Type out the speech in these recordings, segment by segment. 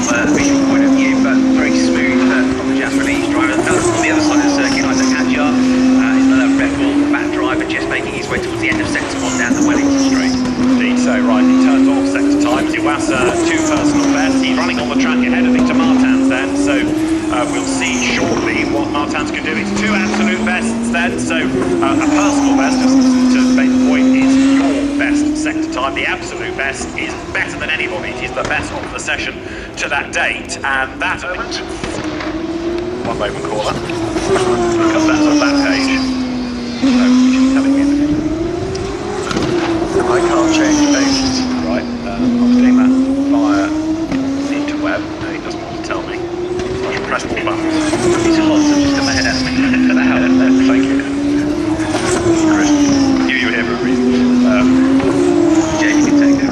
from a visual point of view, but very smooth from the just released driver. On the other side of the circuit, Isaac Hadjar is another Red Bull back driver, just making his way towards the end of sector 1 down the Wellington straight. Indeed so, right, he turns off sector times. Iwasa, 2 personal bests. He's running on the track ahead of Victor Martins then, so we'll see shortly what Martins can do. It's 2 absolute bests then, so a personal best, just to make the point, is your best sector time. The absolute best is better than anybody. It is the best of the session to that date, and that moment. One moment, caller, because that's on that page. So she's telling me that I can't change pages. Right, I was doing that via the interweb. No, he doesn't want to tell me. So I should press more buttons. He's hot, so just got my head out for the help. Thank you. Chris, you were here for a reason. Yeah, you can take it.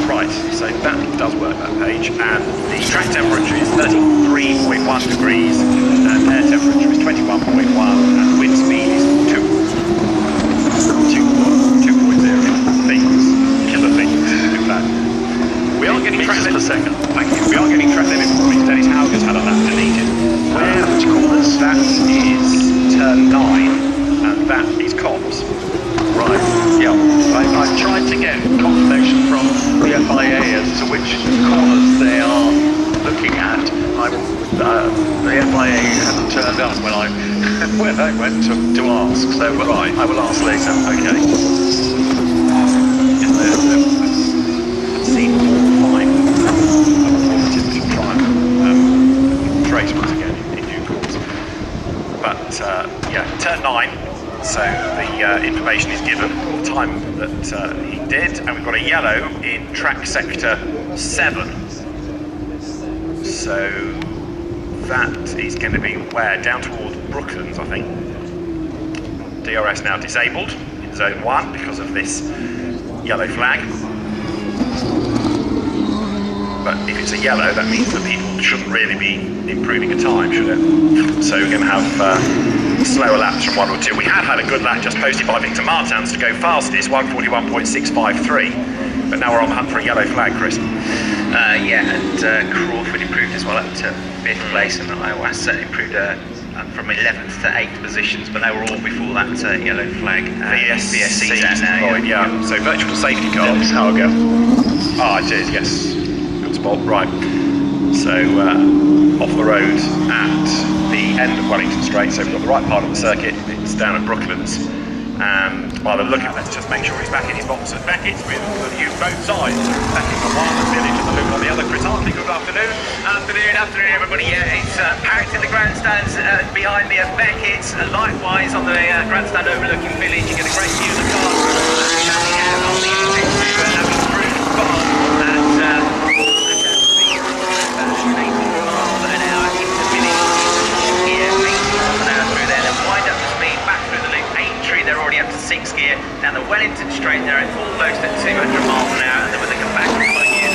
Right, so that does work, that page, and the track temperature is 33.1 degrees, and air temperature is 21.1, and the wind speed is 2.0 things, killer things, in fact. We are getting track limit per second. Thank you. We are getting track limit warnings. Dennis Hauger's had a lap deleted. Where, which corners? That is turn 9, and that is Cobbs. Right, yeah. I've tried to get confirmation from the FIA as to which corners they are looking at. The FIA hasn't turned up when I went to ask, so right, I will ask later. Okay. I've seen 4 or 5 performances to try and trace once again in due course. But yeah, turn 9. So the information is given, the time that he did, and we've got a yellow in track sector 7. So that is going to be where? Down towards Brooklands, I think. DRS now disabled in zone 1 because of this yellow flag. But if it's a yellow, that means that people shouldn't really be improving a time, should it? So we're going to have slower laps from 1 or 2. We had a good lap just posted by Victor Martins to go fastest, 1:41.653. But now we're on the hunt for a yellow flag, Chris. Yeah, and Crawford improved as well up to 5th place, and Iwasa improved from 11th to 8th positions, but they were all before that yellow flag. VSC's out now, right, yeah. So virtual safety car. How I go? Ah, it is, yes. Good spot, right. So off the road at the end of Wellington Straight, so we've got the right part of the circuit, it's down at Brooklands, and while they're looking, let's just make sure he's back in his box at Beckett's with the view both sides. Beckett on one, the village and the loop on the other. Chris Hartley, good afternoon. Afternoon everybody, yeah, it's packed in the grandstands behind me at Beckett's, likewise on the grandstand overlooking village. You get a great view of the cars standing out on the exit to having cruised past at 80 miles an hour into the village. Here, 80 miles an hour through there, then wind up the speed back through the loop. Aintree, they're already up to 6th gear. Down the Wellington Straight, they're almost at 200 miles an hour, and then when they come back to follow you,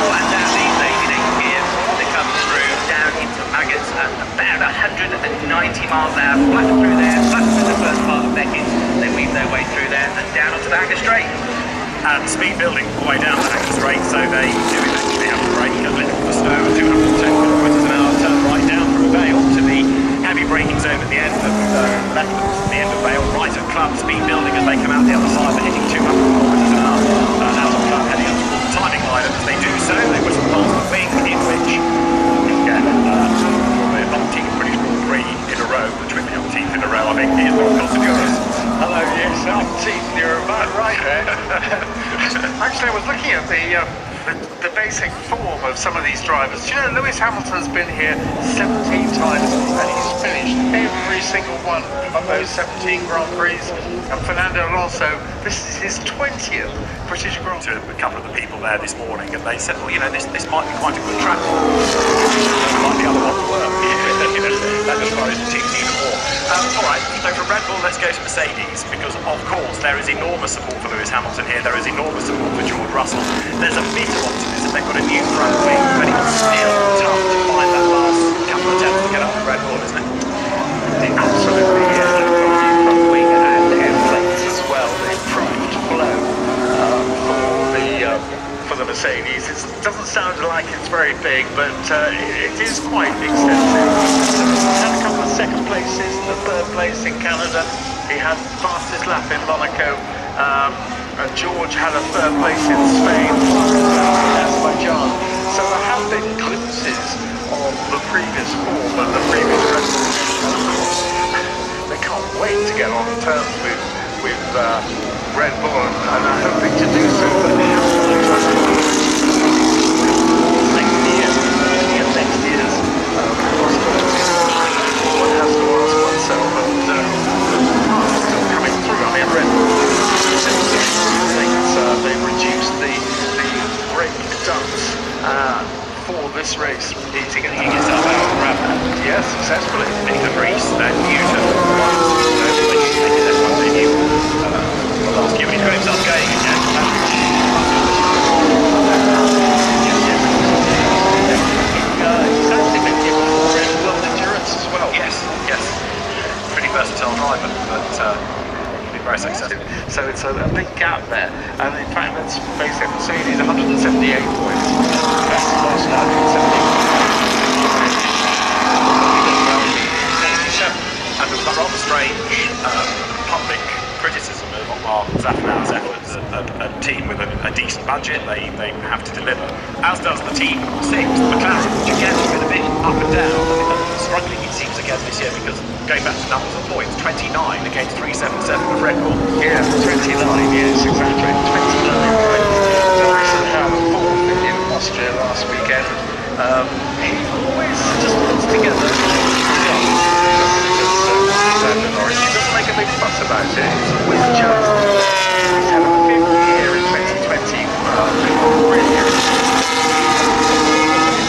flat down these days in 8th gear, they come through down into Maggots at about 190 miles an hour, flat through there, flat through the first part of Beckett, they weave their way through there and down onto the Hanger Straight. And speed building all the way down the Hanger Straight, so they do eventually have to brake a little for snow at 210 kilometres an hour, turn right down through Vale to the heavy braking zone at the end of Leftlands, the end of Vale, right at Club, speed building as they come out the other side, they're hitting 200 kilometres an hour out of Club, heading up towards the timing line, and as they do so, they whistle past the wing, in which again, the 19th British Grand Prix in a row, the 20th in a row, I think, is North Costa. Hello, yes, 17, you're about right there. Actually, I was looking at the basic form of some of these drivers. Do you know, Lewis Hamilton's been here 17 times and he's finished every single one of those 17 Grand Prix. And Fernando Alonso, this is his 20th British Grand Prix. To a couple of the people there this morning, and they said, well, you know, this might be quite a good track. Like the other one were. You know, that just drives the teams even more. All right, so from Red Bull, let's go to Mercedes, because of course there is enormous support for Lewis Hamilton here. There is enormous support for George Russell. There's a bit of optimism. They've got a new front wing, but it's still tough to find that last couple of attempts to get up to Red Bull, isn't it? Absolutely, yeah. Front wing and air plates as well. They've primed to blow for the big, but it is quite extensive. He had a couple of second places and a third place in Canada. He had fastest lap in Monaco. George had a third place in Spain, Azerbaijan. So there have been glimpses of the previous form and the previous record. And of course, they can't wait to get on terms with Red Bull and are hoping to do so. But how much next year, looking at next year's possibilities, one has to ask oneself, and the parts are still coming through. I mean, Red Bull, they've reduced the brake dumps for this race. He's getting himself out of grab now. Yes, successfully. Into Greece, that Newton last year, but he's got himself going again. He's actually been given world endurance as well. Yes. Pretty versatile driver, but been very successful. So it's a big gap there. And in fact, that's basically Mercedes 178 points. That's lost 178. And there was that rather strange public criticism of Zafnau's efforts. A team with a decent budget, they have to deliver. As does the team sixth, McLaren, which again has been a bit up and down. Struggling it seems again this year because going back to numbers of points, 29 against 377 of Red Bull. Yeah, 29, yes, exactly. 29 points. Jackson had a fourth in Austria last weekend. He always just puts together Norris. He doesn't make a big fuss about it. It's always just. He's had a fifth year in 2020. Really in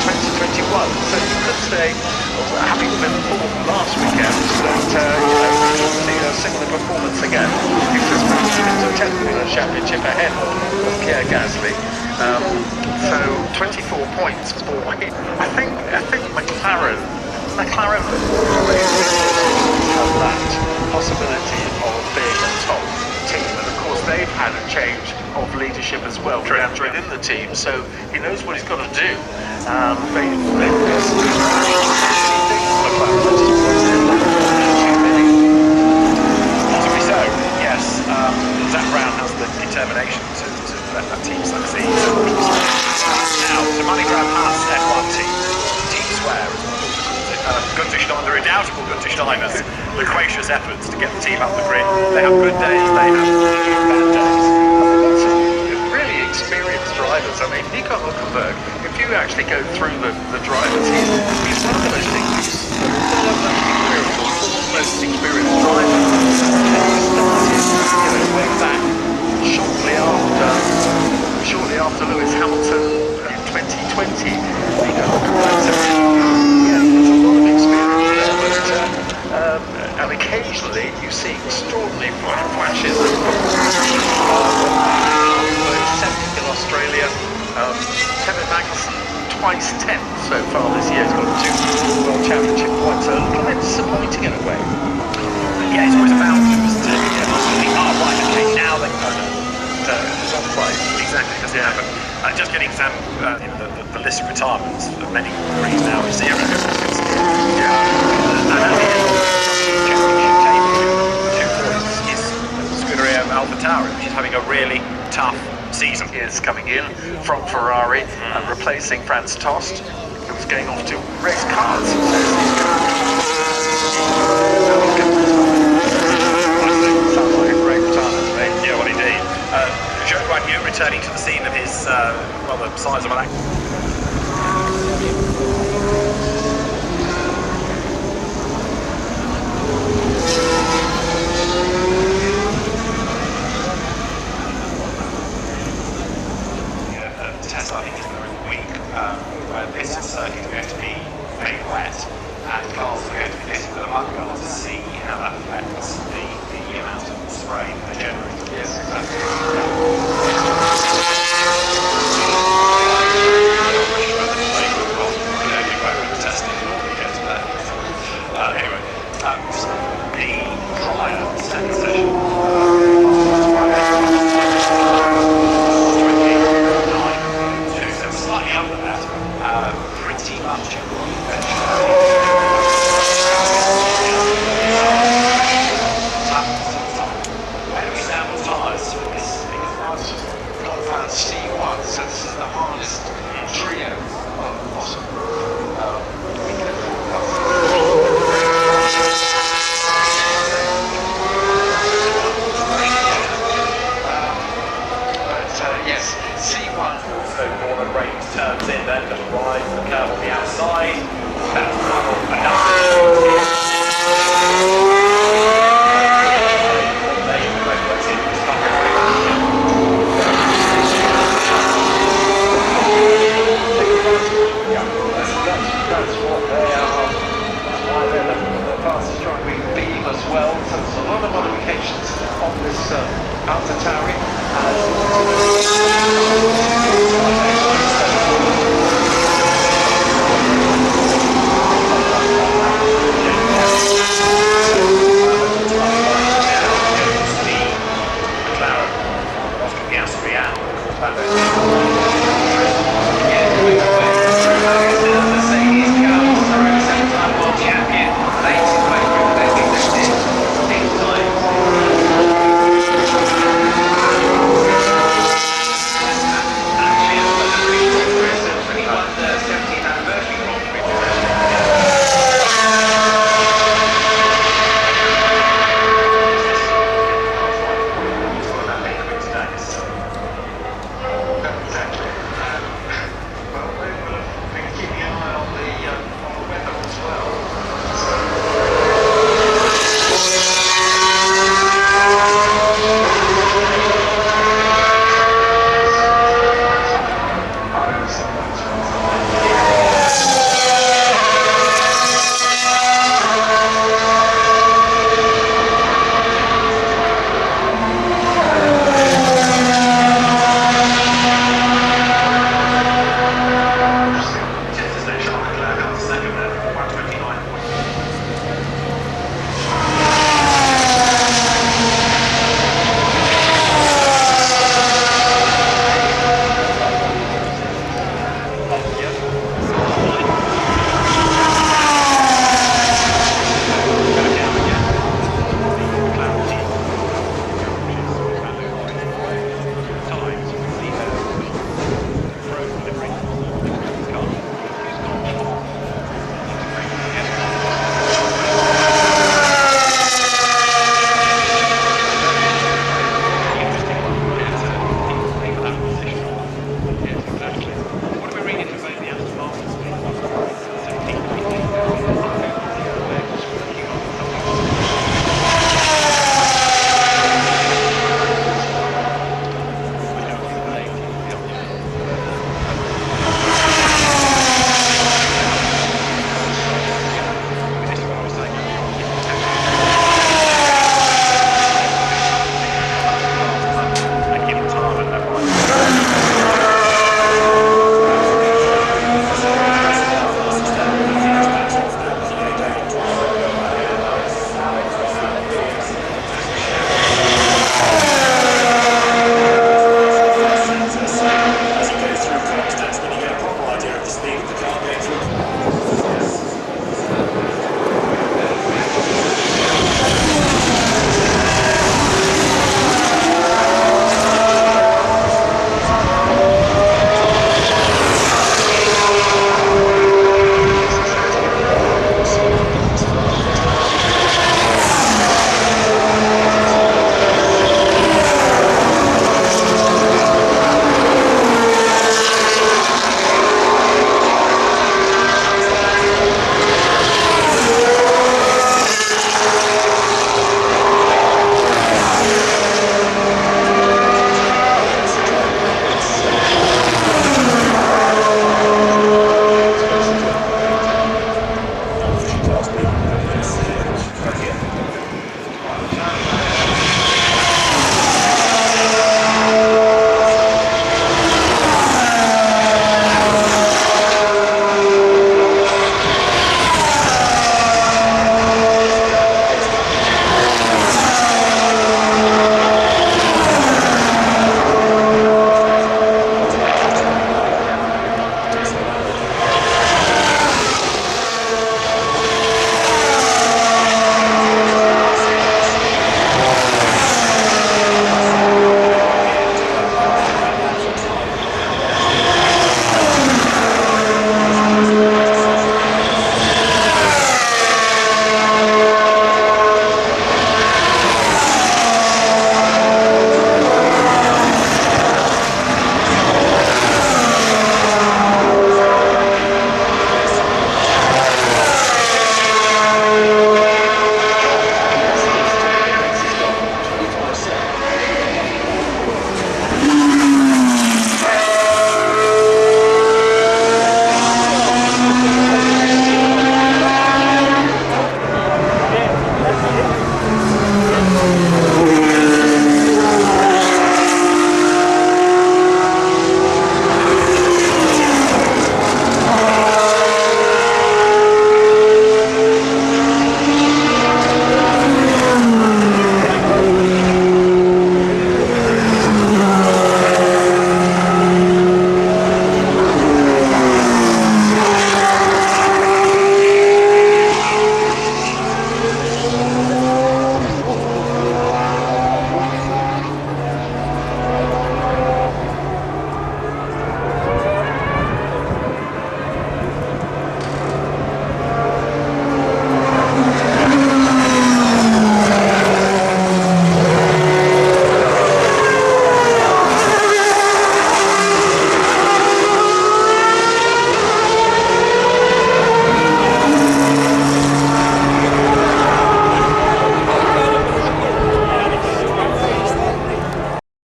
2021. So you could say, having been fourth last weekend, that we could see a similar performance again. He just managed to win the 10th World Championship ahead of Pierre Gasly. So 24 points for him. I think McLaren have that possibility of being a top team, and of course they've had a change of leadership as well within the team, so he knows what he's got to do. Possibly so, yes. Zach Brown has the determination to let that team succeed. Now, the money grab past F1 team swear, Gunther Steiner, the redoubtable Gunther Steiner's loquacious efforts to get the team up the grid. They have good days, they have bad days. Really experienced drivers. I mean, Nico Hülkenberg, if you actually go through the drivers, he's one of the most experienced drivers. He started, way back shortly after Lewis Hamilton in 2020. Nico Hülkenberg. There's a lot of experience there, but and occasionally you see extraordinary flashes of seventh in Australia. Kevin Magnussen twice 10th so far this year. He's got 2 World Championship points. A little bit disappointing in a way. Yeah, it's always about it, isn't it? Yeah, right, okay, now they It's not quite. exactly, doesn't happen. Just getting Sam in the list of retirements of many degrees now is 0. And at the end of the championship table, 2 points is Scuderia AlphaTauri, which is having a really tough season. Is coming in from Ferrari and replacing Franz Tost, who was going off to race cars. Sounds like a great retirement to me. Yeah, well, indeed. Zhou Guanyu returning to the scene of his, the size of an accident. Test, I think, is another week where this circuit is going to be made wet and cars are going to be fitted with a mud guard to see how that affects the amount of spray that they generate. Yes, exactly. Testing before we get to that. Anyway, the prior second session. Slightly under that. right, look out on the outside. That's that's what they are. Why they're the fastest driving beam as well. So there's a lot of modifications on this Alta Tauri.